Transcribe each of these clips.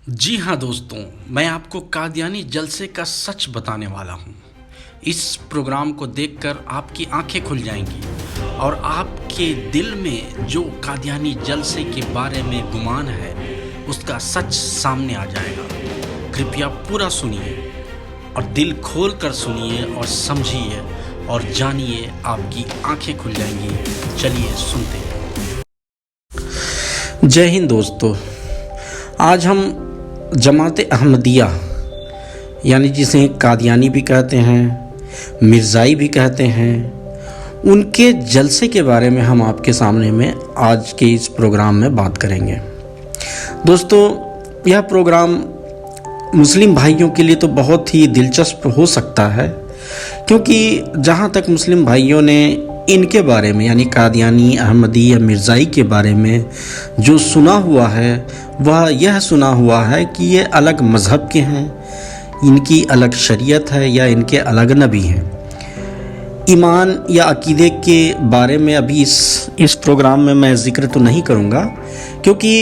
जी हाँ दोस्तों, मैं आपको कादियानी जलसे का सच बताने वाला हूँ। इस प्रोग्राम को देखकर आपकी आंखें खुल जाएंगी और आपके दिल में जो कादियानी जलसे के बारे में गुमान है उसका सच सामने आ जाएगा। कृपया पूरा सुनिए और दिल खोल कर सुनिए और समझिए और जानिए, आपकी आंखें खुल जाएंगी। चलिए सुनते हैं। जय हिंद दोस्तों, आज हम जमात अहमदिया यानी जिसे कादियानी भी कहते हैं, मिर्ज़ाई भी कहते हैं, उनके जलसे के बारे में हम आपके सामने में आज के इस प्रोग्राम में बात करेंगे। दोस्तों, यह प्रोग्राम मुस्लिम भाइयों के लिए तो बहुत ही दिलचस्प हो सकता है, क्योंकि जहाँ तक मुस्लिम भाइयों ने इनके बारे में यानी कादियानी, अहमदी या मिर्ज़ाई के बारे में जो सुना हुआ है वह यह सुना हुआ है कि ये अलग मज़हब के हैं, इनकी अलग शरीयत है या इनके अलग नबी हैं। ईमान या अकीदे के बारे में अभी इस प्रोग्राम में मैं ज़िक्र तो नहीं करूँगा, क्योंकि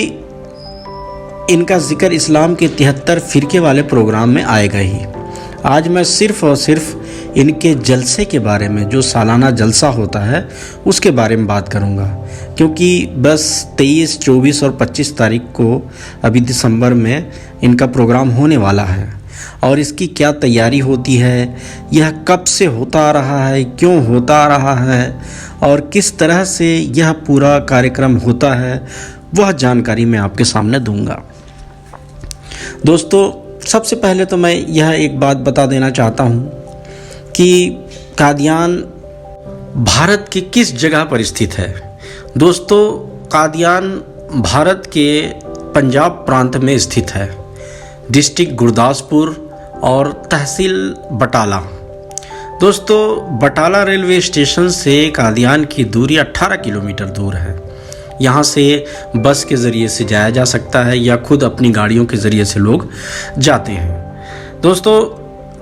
इनका ज़िक्र इस्लाम के 73 फ़िरके वाले प्रोग्राम में आएगा ही। आज मैं सिर्फ़ और सिर्फ इनके जलसे के बारे में, जो सालाना जलसा होता है उसके बारे में बात करूंगा, क्योंकि बस 23, 24 और 25 तारीख को अभी दिसंबर में इनका प्रोग्राम होने वाला है। और इसकी क्या तैयारी होती है, यह कब से होता आ रहा है, क्यों होता आ रहा है और किस तरह से यह पूरा कार्यक्रम होता है, वह जानकारी मैं आपके सामने दूंगा। दोस्तों, सबसे पहले तो मैं यह एक बात बता देना चाहता हूँ कि कादियान भारत के किस जगह पर स्थित है। दोस्तों, कादियान भारत के पंजाब प्रांत में स्थित है, डिस्ट्रिक्ट गुरदासपुर और तहसील बटाला। दोस्तों, बटाला रेलवे स्टेशन से कादियान की दूरी 18 किलोमीटर दूर है। यहाँ से बस के ज़रिए से जाया जा सकता है या खुद अपनी गाड़ियों के ज़रिए से लोग जाते हैं। दोस्तों,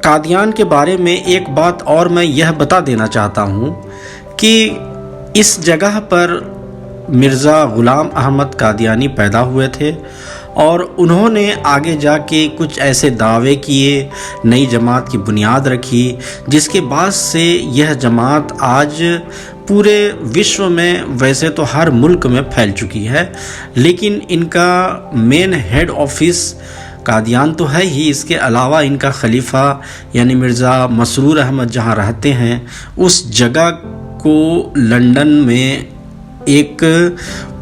कादियान के बारे में एक बात और मैं यह बता देना चाहता हूँ कि इस जगह पर मिर्ज़ा ग़ुलाम अहमद कादियानी पैदा हुए थे और उन्होंने आगे जाके कुछ ऐसे दावे किए, नई जमात की बुनियाद रखी, जिसके बाद से यह जमात आज पूरे विश्व में, वैसे तो हर मुल्क में फैल चुकी है, लेकिन इनका मेन हेड ऑफिस कादियान तो है ही, इसके अलावा इनका खलीफा यानी मिर्ज़ा मसरूर अहमद जहाँ रहते हैं उस जगह को लंदन में एक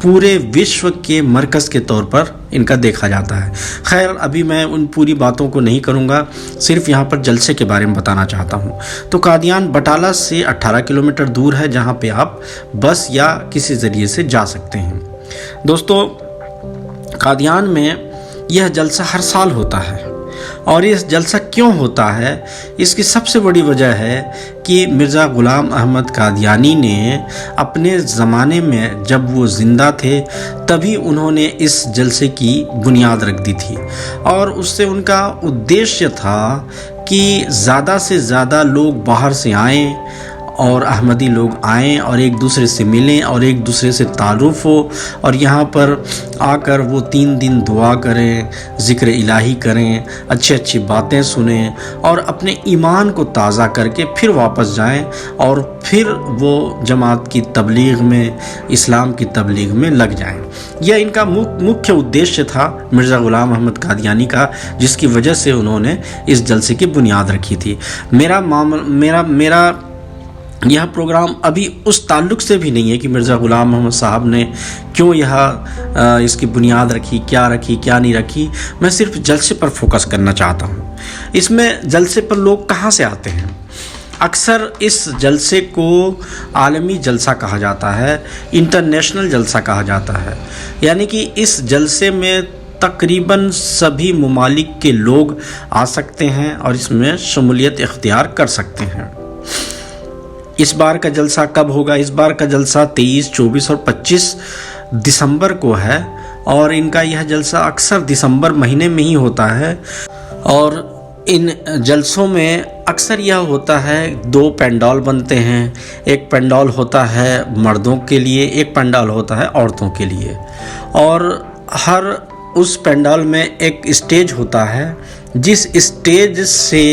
पूरे विश्व के मरकज़ के तौर पर इनका देखा जाता है। खैर, अभी मैं उन पूरी बातों को नहीं करूँगा, सिर्फ यहाँ पर जलसे के बारे में बताना चाहता हूँ। तो कादियान बटाला से 18 किलोमीटर दूर है, जहाँ पे आप बस या किसी ज़रिए से जा सकते हैं। दोस्तों, कादियान में यह जलसा हर साल होता है और इस जलसा क्यों होता है, इसकी सबसे बड़ी वजह है कि मिर्ज़ा ग़ुलाम अहमद कादियानी ने अपने ज़माने में, जब वो ज़िंदा थे, तभी उन्होंने इस जलसे की बुनियाद रख दी थी। और उससे उनका उद्देश्य था कि ज़्यादा से ज़्यादा लोग बाहर से आएँ और अहमदी लोग आएँ और एक दूसरे से मिलें और एक दूसरे से तारुफ़ हो और यहाँ पर आकर वो 3 दिन दुआ करें, ज़िक्र इलाही करें, अच्छी अच्छी बातें सुनें और अपने ईमान को ताज़ा करके फिर वापस जाएं और फिर वो जमात की तबलीग में, इस्लाम की तबलीग में लग जाएं। यह इनका मुख्य उद्देश्य था मिर्ज़ा ग़ुलाम अहमद कादियानी का, जिसकी वजह से उन्होंने इस जलसे की बुनियाद रखी थी। मेरा यह प्रोग्राम अभी उस ताल्लुक़ से भी नहीं है कि मिर्ज़ा ग़ुलाम अहमद साहब ने क्यों इसकी बुनियाद रखी, क्या नहीं रखी। मैं सिर्फ जलसे पर फोकस करना चाहता हूँ। इसमें जलसे पर लोग कहाँ से आते हैं? अक्सर इस जलसे को आलमी जलसा कहा जाता है, इंटरनेशनल जलसा कहा जाता है, यानी कि इस जलसे में तकरीबन सभी ममालिक के लोग आ सकते हैं और इसमें शमूलियत इख्तियार कर सकते हैं। इस बार का जलसा कब होगा? इस बार का जलसा 23, 24 और 25 दिसंबर को है और इनका यह जलसा अक्सर दिसंबर महीने में ही होता है। और इन जलसों में अक्सर यह होता है, 2 पंडाल बनते हैं। एक पंडाल होता है मर्दों के लिए, एक पंडाल होता है औरतों के लिए। और हर उस पंडाल में एक स्टेज होता है, जिस स्टेज से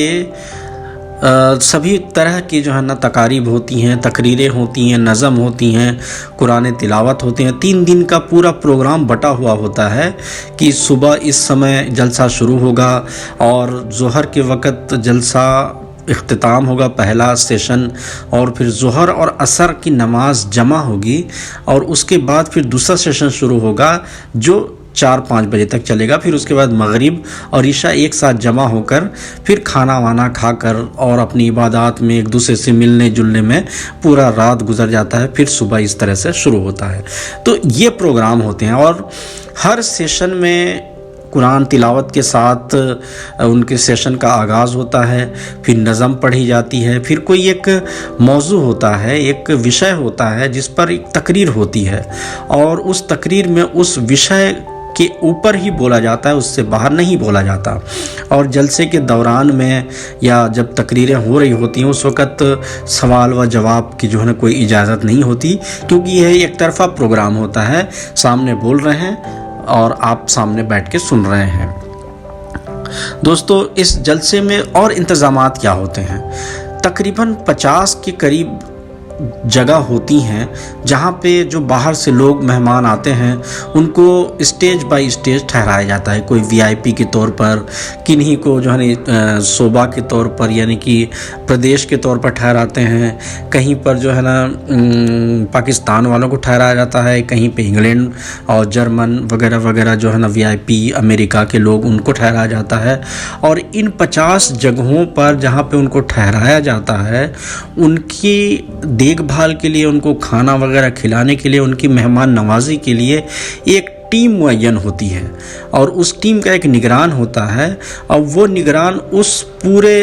सभी तरह की जो है ना तकारीब होती हैं, तकरीरें होती हैं, नज़म होती हैं, कुरान तिलावत होती हैं। 3 दिन का पूरा प्रोग्राम बटा हुआ होता है कि सुबह इस समय जलसा शुरू होगा और ज़ोहर के वक़्त जलसा इख्तिताम होगा, पहला सेशन, और फिर ज़ोहर और असर की नमाज जमा होगी और उसके बाद फिर दूसरा सेशन शुरू होगा जो 4-5 बजे तक चलेगा। फिर उसके बाद मगरिब और इशा एक साथ जमा होकर फिर खाना वाना खाकर और अपनी इबादत में एक दूसरे से मिलने जुलने में पूरा रात गुजर जाता है। फिर सुबह इस तरह से शुरू होता है। तो ये प्रोग्राम होते हैं और हर सेशन में कुरान तिलावत के साथ उनके सेशन का आगाज़ होता है, फिर नज़म पढ़ी जाती है, फिर कोई एक मौजू होता है, एक विषय होता है जिस पर एक तकरीर होती है और उस तकरीर में उस विषय के ऊपर ही बोला जाता है, उससे बाहर नहीं बोला जाता। और जलसे के दौरान में या जब तकरीरें हो रही होती हैं उस वक़्त सवाल व जवाब की जो है ना कोई इजाज़त नहीं होती, क्योंकि यह एक तरफ़ा प्रोग्राम होता है। सामने बोल रहे हैं और आप सामने बैठ के सुन रहे हैं। दोस्तों, इस जलसे में और इंतज़ामात क्या होते हैं? तकरीबन 50 के करीब जगह होती हैं जहाँ पे जो बाहर से लोग मेहमान आते हैं उनको स्टेज बाय स्टेज ठहराया जाता है। कोई वीआईपी के तौर पर, किन्हीं को जो है शोभा के तौर पर यानी कि प्रदेश के तौर पर ठहराते हैं, कहीं पर जो है ना पाकिस्तान वालों को ठहराया जाता है, कहीं पे इंग्लैंड और जर्मन वगैरह वगैरह जो है ना वीआईपी अमेरिका के लोग उनको ठहराया जाता है। और इन 50 जगहों पर जहाँ पे उनको ठहराया जाता है उनकी देखभाल के लिए, उनको खाना वगैरह खिलाने के लिए, उनकी मेहमान नवाजी के लिए एक टीम मुअय्यन होती है और उस टीम का एक निगरान होता है और वो निगरान उस पूरे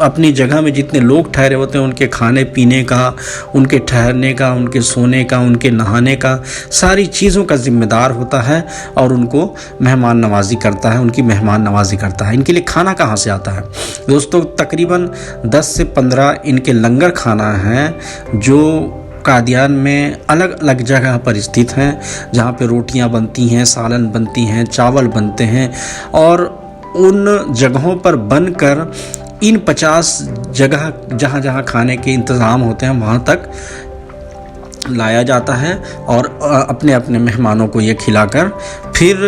अपनी जगह में जितने लोग ठहरे होते हैं उनके खाने पीने का, उनके ठहरने का, उनके सोने का, उनके नहाने का, सारी चीज़ों का ज़िम्मेदार होता है और उनको मेहमान नवाजी करता है, उनकी मेहमान नवाजी करता है। इनके लिए खाना कहाँ से आता है? दोस्तों, तकरीबन 10 से 15 इनके लंगर खाना हैं जो कादियान में अलग अलग जगह पर स्थित हैं, जहाँ पे रोटियां बनती हैं, सालन बनती हैं, चावल बनते हैं और उन जगहों पर बनकर इन 50 जगह जहाँ जहाँ खाने के इंतज़ाम होते हैं वहाँ तक लाया जाता है और अपने अपने मेहमानों को ये खिलाकर फिर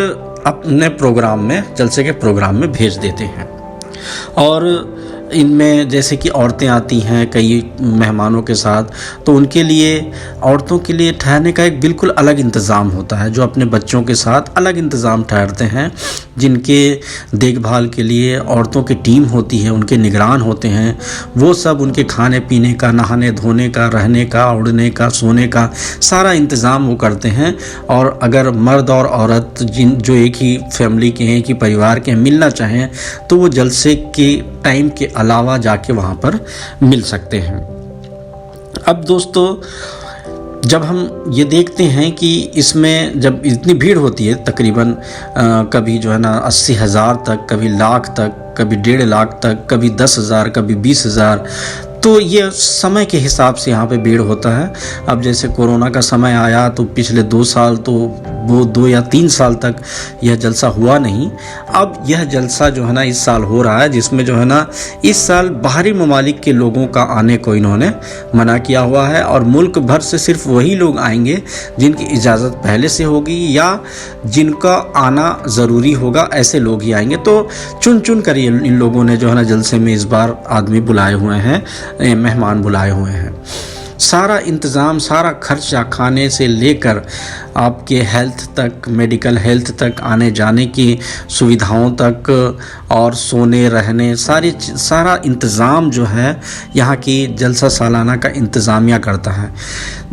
अपने प्रोग्राम में, जलसे के प्रोग्राम में भेज देते हैं। और इनमें जैसे कि औरतें आती हैं कई मेहमानों के साथ, तो उनके लिए, औरतों के लिए ठहरने का एक बिल्कुल अलग इंतज़ाम होता है, जो अपने बच्चों के साथ अलग इंतज़ाम ठहरते हैं, जिनके देखभाल के लिए औरतों की टीम होती है, उनके निगरान होते हैं। वो सब उनके खाने पीने का, नहाने धोने का, रहने का, उड़ने का, सोने का सारा इंतज़ाम वो करते हैं। और अगर मर्द और औरत जो एक ही फैमिली के हैं, एक ही परिवार के हैं, मिलना चाहें तो वो जलसे के टाइम के अलावा जाके वहाँ पर मिल सकते हैं। अब दोस्तों, जब हम ये देखते हैं कि इसमें जब इतनी भीड़ होती है, तकरीबन कभी जो है ना 80,000 तक, कभी लाख तक, कभी 1.5 लाख तक, कभी 10,000, कभी 20,000, तो ये समय के हिसाब से यहाँ पे भीड़ होता है। अब जैसे कोरोना का समय आया तो पिछले 2 साल तो वो 2 या 3 साल तक यह जलसा हुआ नहीं। अब यह जलसा जो है ना इस साल हो रहा है, जिसमें जो है ना इस साल बाहरी ममालिक के लोगों का आने को इन्होंने मना किया हुआ है और मुल्क भर से सिर्फ वही लोग आएंगे जिनकी इजाज़त पहले से होगी या जिनका आना ज़रूरी होगा, ऐसे लोग ही आएंगे। तो चुन चुन कर इन लोगों ने जो है ना जलसे में इस बार आदमी बुलाए हुए हैं, मेहमान बुलाए हुए हैं। सारा इंतज़ाम, सारा खर्चा खाने से लेकर आपके हेल्थ तक, मेडिकल हेल्थ तक, आने जाने की सुविधाओं तक और सोने रहने सारा इंतज़ाम जो है यहाँ की जलसा सालाना का इंतज़ामिया करता है।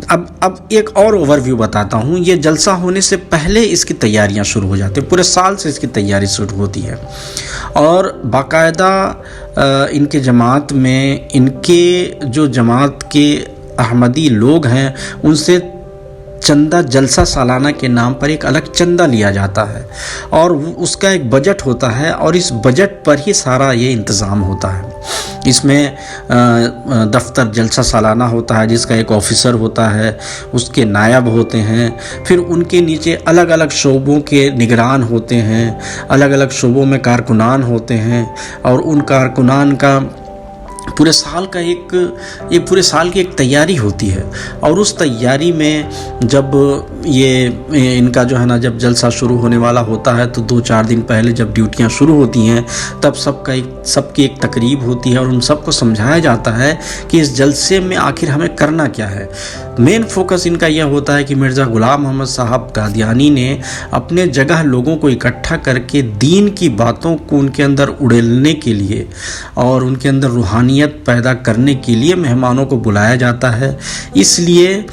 अब एक और ओवरव्यू बताता हूँ। ये जलसा होने से पहले इसकी तैयारियाँ शुरू हो जाती हैं, पूरे साल से इसकी तैयारी शुरू होती है और बाकायदा इनके जमात में, इनके जो जमात के अहमदी लोग हैं उनसे चंदा जलसा सालाना के नाम पर एक अलग चंदा लिया जाता है और उसका एक बजट होता है और इस बजट पर ही सारा ये इंतज़ाम होता है। इसमें दफ्तर जलसा सालाना होता है जिसका एक ऑफिसर होता है, उसके नायब होते हैं, फिर उनके नीचे अलग अलग शोबों के निगरान होते हैं, अलग अलग शोबों में कारकुनान होते हैं और उन कारकुनान का पूरे साल की एक तैयारी होती है। और उस तैयारी में जब ये इनका जो है ना, जब जलसा शुरू होने वाला होता है तो 2-4 दिन पहले जब ड्यूटियां शुरू होती हैं तब सबकी एक तकरीब होती है और उन सबको समझाया जाता है कि इस जलसे में आखिर हमें करना क्या है। मेन फोकस इनका यह होता है कि मिर्ज़ा ग़ुलाम मोहम्मद साहब कादियानी ने अपने जगह लोगों को इकट्ठा करके दीन की बातों को उनके अंदर उड़ेलने के लिए और उनके अंदर रूहानियत पैदा करने के लिए मेहमानों को बुलाया जाता है। इसलिए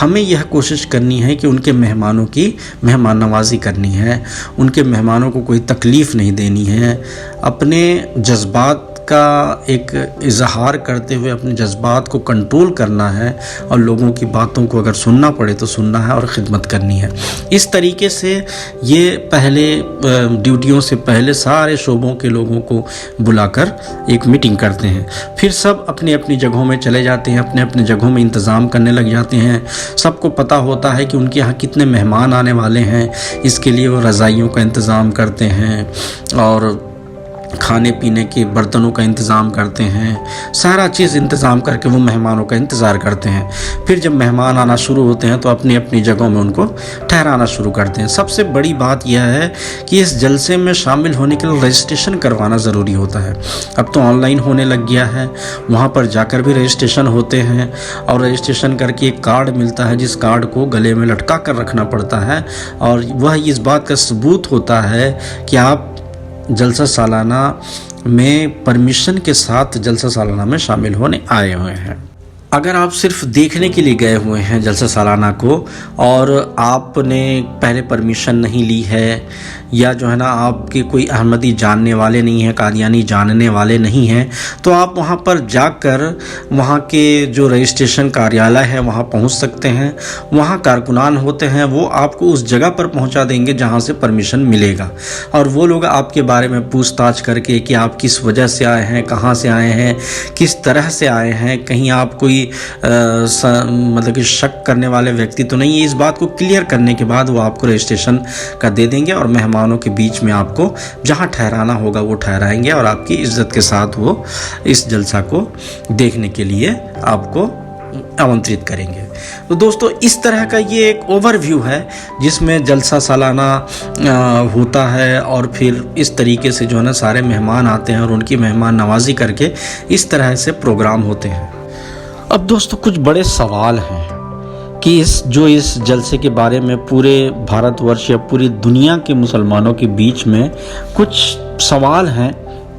हमें यह कोशिश करनी है कि उनके मेहमानों की मेहमान नवाजी करनी है, उनके मेहमानों को कोई तकलीफ़ नहीं देनी है, अपने जज्बात का एक इजहार करते हुए अपने जज्बात को कंट्रोल करना है और लोगों की बातों को अगर सुनना पड़े तो सुनना है और ख़िदमत करनी है। इस तरीके से ये पहले ड्यूटियों से पहले सारे शोबों के लोगों को बुलाकर एक मीटिंग करते हैं, फिर सब अपनी अपनी जगहों में चले जाते हैं, अपने अपने जगहों में इंतज़ाम करने लग जाते हैं। सबको पता होता है कि उनके यहाँ कितने मेहमान आने वाले हैं, इसके लिए वो रज़ाइयों का इंतज़ाम करते हैं और खाने पीने के बर्तनों का इंतज़ाम करते हैं। सारा चीज़ इंतज़ाम करके वो मेहमानों का इंतज़ार करते हैं। फिर जब मेहमान आना शुरू होते हैं तो अपनी अपनी जगहों में उनको ठहराना शुरू करते हैं। सबसे बड़ी बात यह है कि इस जलसे में शामिल होने के लिए रजिस्ट्रेशन करवाना ज़रूरी होता है। अब तो ऑनलाइन होने लग गया है, वहाँ पर जाकर भी रजिस्ट्रेशन होते हैं और रजिस्ट्रेशन करके एक कार्ड मिलता है जिस कार्ड को गले में लटका कर रखना पड़ता है और वह इस बात का सबूत होता है कि आप जलसा सालाना में परमिशन के साथ जलसा सालाना में शामिल होने आए हुए हैं। अगर आप सिर्फ देखने के लिए गए हुए हैं जलसा सालाना को और आपने पहले परमिशन नहीं ली है या जो है ना आपके कोई अहमदी जानने वाले नहीं हैं, कादियानी जानने वाले नहीं हैं, तो आप वहाँ पर जाकर वहाँ के जो रजिस्ट्रेशन कार्यालय है वहाँ पहुँच सकते हैं। वहाँ कारकुनान होते हैं, वो आपको उस जगह पर पहुँचा देंगे जहाँ से परमिशन मिलेगा और वो लोग आपके बारे में पूछताछ करके कि आप किस वजह से आए हैं, कहाँ से आए हैं, किस तरह से आए हैं, कहीं आप कोई मतलब कि शक करने वाले व्यक्ति तो नहीं है, इस बात को क्लियर करने के बाद वो आपको रजिस्ट्रेशन का दे देंगे और मेहमानों के बीच में आपको जहां ठहराना होगा वो ठहराएंगे और आपकी इज्जत के साथ वो इस जलसा को देखने के लिए आपको आमंत्रित करेंगे। तो दोस्तों इस तरह का ये एक ओवरव्यू है जिसमें जलसा सालाना होता है और फिर इस तरीके से जो है ना सारे मेहमान आते हैं और उनकी मेहमान नवाजी करके इस तरह से प्रोग्राम होते हैं। अब दोस्तों कुछ बड़े सवाल हैं कि इस जलसे के बारे में पूरे भारतवर्ष या पूरी दुनिया के मुसलमानों के बीच में कुछ सवाल हैं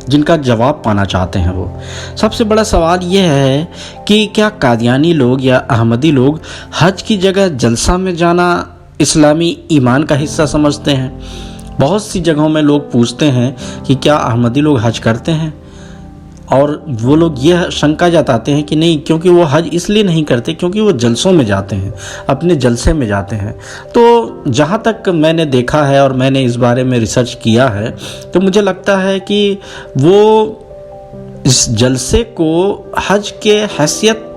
जिनका जवाब पाना चाहते हैं। वो सबसे बड़ा सवाल यह है कि क्या कादियानी लोग या अहमदी लोग हज की जगह जलसा में जाना इस्लामी ईमान का हिस्सा समझते हैं। बहुत सी जगहों में लोग पूछते हैं कि क्या अहमदी लोग हज करते हैं और वो लोग यह शंका जताते हैं कि नहीं, क्योंकि वो हज इसलिए नहीं करते क्योंकि वो जलसों में जाते हैं, अपने जलसे में जाते हैं। तो जहाँ तक मैंने देखा है और मैंने इस बारे में रिसर्च किया है तो मुझे लगता है कि वो इस जलसे को हज के हैसियत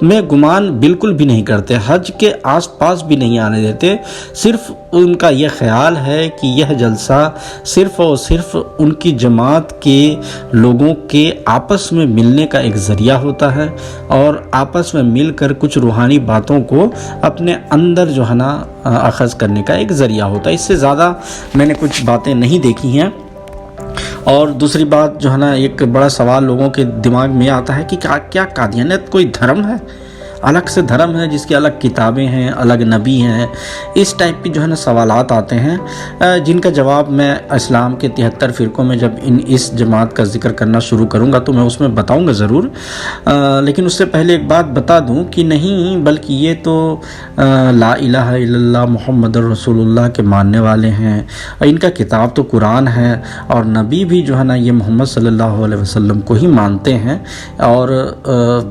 में गुमान बिल्कुल भी नहीं करते, हज के आसपास भी नहीं आने देते। सिर्फ उनका यह ख्याल है कि यह जलसा सिर्फ और सिर्फ उनकी जमात के लोगों के आपस में मिलने का एक ज़रिया होता है और आपस में मिलकर कुछ रूहानी बातों को अपने अंदर जो है ना अख़ज़ करने का एक ज़रिया होता है। इससे ज़्यादा मैंने कुछ बातें नहीं देखी हैं। और दूसरी बात जो है ना, एक बड़ा सवाल लोगों के दिमाग में आता है कि क्या कादियानियत कोई धर्म है, अलग से धर्म है जिसकी अलग किताबें हैं, अलग नबी हैं। इस टाइप की जो है ना सवालात आते हैं जिनका जवाब मैं इस्लाम के 73 फ़िरक़ों में जब इस जमात का जिक्र करना शुरू करूँगा तो मैं उसमें बताऊँगा ज़रूर। लेकिन उससे पहले एक बात बता दूँ कि नहीं, बल्कि ये तो ला इलाहा इल्लल्लाह मुहम्मद रसूलुल्लाह के मानने वाले हैं। इनका किताब तो कुरान है और नबी भी जो है ना ये मोहम्मद सल्लल्लाहु अलैहि वसल्लम को ही मानते हैं। और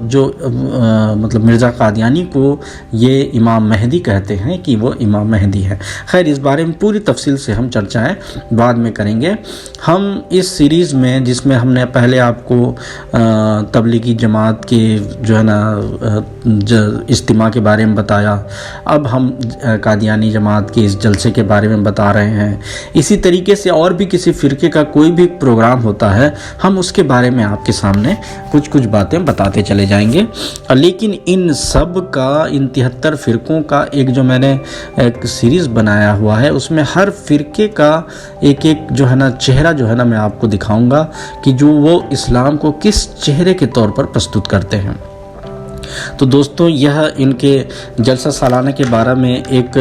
जो मतलब मिर्ज़ा मिर्ज़ा कादियानी को ये इमाम मेहदी कहते हैं कि वो इमाम मेहदी है। खैर, इस बारे में पूरी तफसील से हम चर्चाएं बाद में करेंगे। हम इस सीरीज़ में, जिसमें हमने पहले आपको तबलीगी जमात के जो है ना इज्तिमा के बारे में बताया, अब हम कादियानी जमात के इस जलसे के बारे में बता रहे हैं। इसी तरीके से और भी किसी फ़िरके का कोई भी प्रोग्राम होता है, हम उसके बारे में आपके सामने कुछ कुछ बातें बताते चले जाएंगे। लेकिन इन सब का, इन 73 फ़िरक़ों का एक जो मैंने एक सीरीज़ बनाया हुआ है, उसमें हर फ़िरके का एक एक जो है ना चेहरा जो है ना मैं आपको दिखाऊंगा कि जो वो इस्लाम को किस चेहरे के तौर पर प्रस्तुत करते हैं। तो दोस्तों, यह इनके जलसा सालाना के बारे में एक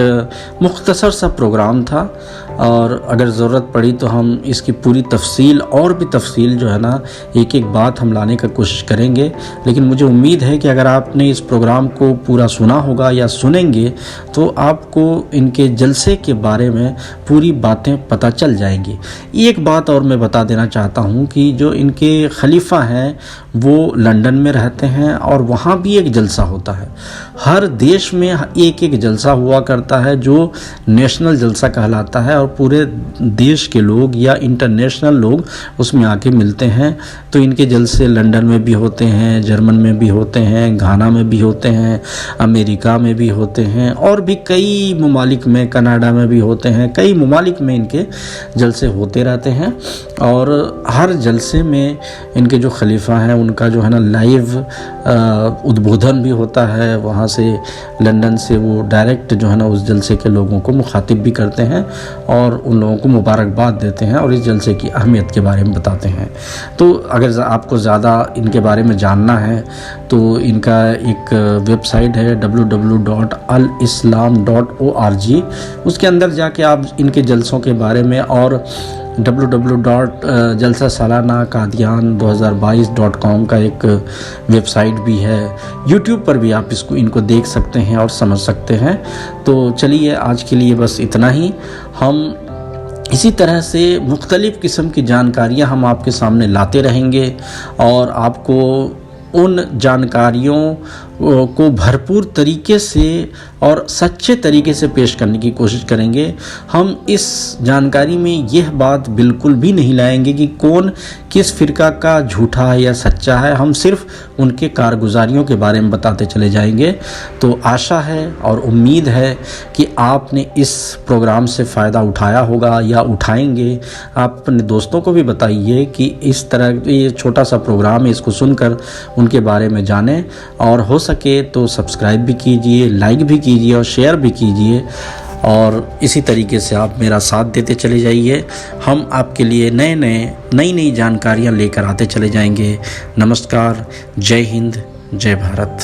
मुख्तसर सा प्रोग्राम था, और अगर ज़रूरत पड़ी तो हम इसकी पूरी तफसील और भी तफसील जो है ना एक एक बात हम लाने का कोशिश करेंगे। लेकिन मुझे उम्मीद है कि अगर आपने इस प्रोग्राम को पूरा सुना होगा या सुनेंगे तो आपको इनके जलसे के बारे में पूरी बातें पता चल जाएंगी। एक बात और मैं बता देना चाहता हूँ कि जो इनके खलीफा हैं वो लंदन में रहते हैं, और वहाँ भी एक जलसा होता है। हर देश में एक एक जलसा हुआ करता है जो नेशनल जलसा कहलाता है, और पूरे देश के लोग या इंटरनेशनल लोग उसमें आके मिलते हैं। तो इनके जलसे लंदन में भी होते हैं, जर्मन में भी होते हैं, घाना में भी होते हैं, अमेरिका में भी होते हैं, और भी कई ममालिक में, कनाडा में भी होते हैं। कई ममालिक में इनके जलसे होते रहते हैं, और हर जलसे में इनके जो खलीफा हैं उनका जो है ना लाइव उद्बोधन भी होता है। वहाँ से लंदन से वो डायरेक्ट जो है ना उस जलसे के लोगों को मुखातिब भी करते हैं और उन लोगों को मुबारकबाद देते हैं और इस जलसे की अहमियत के बारे में बताते हैं। तो अगर आपको ज़्यादा इनके बारे में जानना है तो इनका एक वेबसाइट है www.alislam.org। उसके अंदर जाके आप इनके जलसों के बारे में, और www.jalsasalana-kadian2022.com का एक वेबसाइट भी है। यूट्यूब पर भी आप इनको देख सकते हैं और समझ सकते हैं। तो चलिए, आज के लिए बस इतना ही। हम इसी तरह से मुख्तलिफ़ किस्म की जानकारियाँ हम आपके सामने लाते रहेंगे, और आपको उन जानकारियों को भरपूर तरीके से और सच्चे तरीके से पेश करने की कोशिश करेंगे। हम इस जानकारी में यह बात बिल्कुल भी नहीं लाएंगे कि कौन किस फ़िरका का झूठा है या सच्चा है। हम सिर्फ उनके कारगुजारियों के बारे में बताते चले जाएंगे। तो आशा है और उम्मीद है कि आपने इस प्रोग्राम से फ़ायदा उठाया होगा या उठाएंगे। आप अपने दोस्तों को भी बताइए कि इस तरह ये छोटा सा प्रोग्राम है, इसको सुनकर उनके बारे में जानें, और हो सके तो सब्सक्राइब भी कीजिए, लाइक भी कीजिए और शेयर भी कीजिए, और इसी तरीके से आप मेरा साथ देते चले जाइए। हम आपके लिए नई जानकारियाँ लेकर आते चले जाएंगे। नमस्कार, जय हिंद, जय भारत।